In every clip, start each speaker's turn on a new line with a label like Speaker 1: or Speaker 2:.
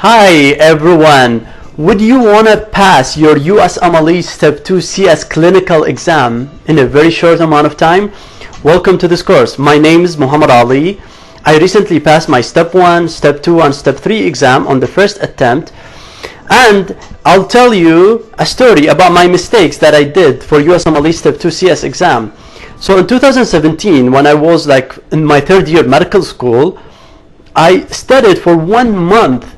Speaker 1: Hi everyone, would you want to pass your USMLE Step 2 CS clinical exam in a very short amount of time? Welcome to this course. My name is Muhammad Ali. I recently passed my Step 1, Step 2 and Step 3 exam on the first attempt, and I'll tell you a story about my mistakes that I did for USMLE Step 2 CS exam. So in 2017, when I was in my third year medical school, I studied for 1 month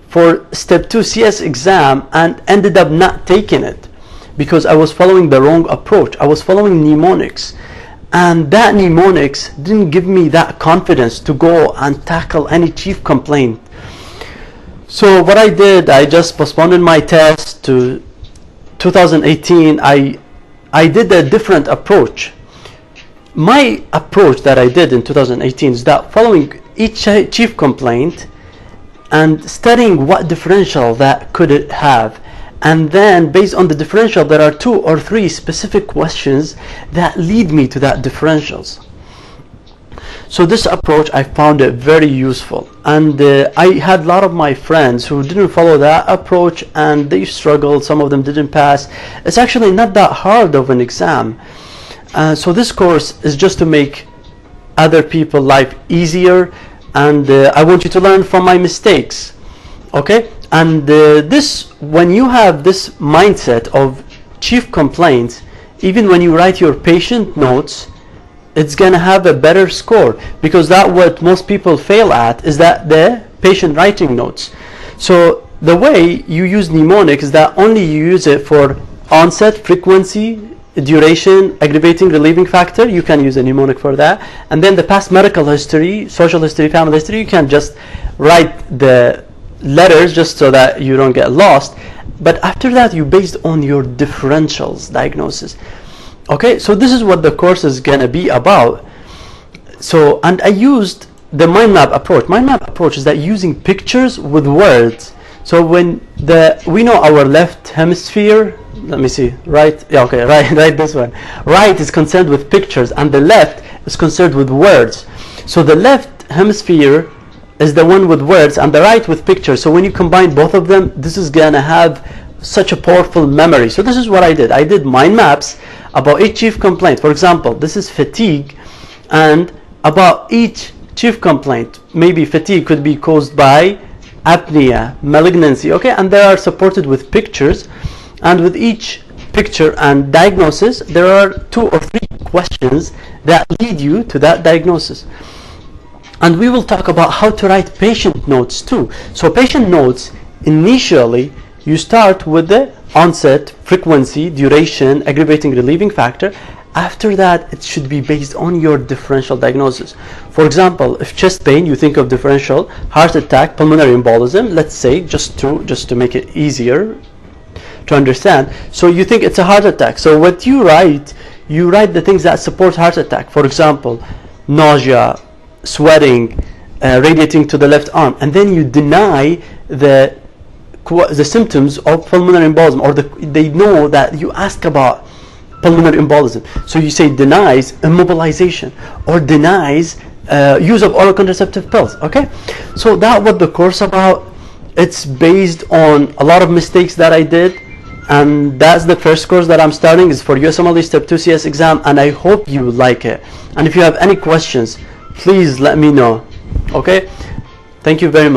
Speaker 1: for Step 2 CS exam and ended up not taking it because I was following the wrong approach. I was following mnemonics, and that mnemonics didn't give me that confidence to go and tackle any chief complaint. So what I did, I just postponed my test to 2018. I did a different approach. My approach that I did in 2018 is that following each chief complaint and studying what differential that could it have, and then based on the differential there are 2 or 3 specific questions that lead me to that differentials. So this approach, I found it very useful, and I had a lot of my friends who didn't follow that approach and they struggled. Some of them didn't pass. It's actually not that hard of an exam. So this course is just to make other people's life easier, and I want you to learn from my mistakes, okay? And when you have this mindset of chief complaints, even when you write your patient notes, it's gonna have a better score, because that what most people fail at is that the patient writing notes. So the way you use mnemonic is that only you use it for onset, frequency, duration, aggravating, relieving factor. You can use a mnemonic for that, and then the past medical history, social history, family history, you can just write the letters just so that you don't get lost. But after that, you based on your differentials diagnosis. Okay, so this is what the course is gonna be about. So, and I used the mind map approach. Mind map approach is that using pictures with words. So when we know our left hemisphere, let me see, right, yeah, okay, right, this one. Right is concerned with pictures and the left is concerned with words. So the left hemisphere is the one with words and the right with pictures. So when you combine both of them, this is gonna have such a powerful memory. So this is what I did. I did mind maps about each chief complaint. For example, this is fatigue, and about each chief complaint, maybe fatigue could be caused by apnea, malignancy, okay, and they are supported with pictures, and with each picture and diagnosis there are 2 or 3 questions that lead you to that diagnosis. And we will talk about how to write patient notes too. So patient notes, initially you start with the onset, frequency, duration, aggravating, relieving factor. After that, it should be based on your differential diagnosis. For example, if chest pain, you think of differential, heart attack, pulmonary embolism, let's say, just to make it easier to understand. So you think it's a heart attack. So what you write the things that support heart attack. For example, nausea, sweating, radiating to the left arm, and then you deny the symptoms of pulmonary embolism, or they know that you ask about pulmonary embolism. So you say denies immobilization or denies use of oral contraceptive pills, okay? So that what the course about. It's based on a lot of mistakes that I did, and that's the first course that I'm starting is for USMLE Step 2 CS exam, and I hope you like it. And if you have any questions, please let me know, okay? Thank you very much.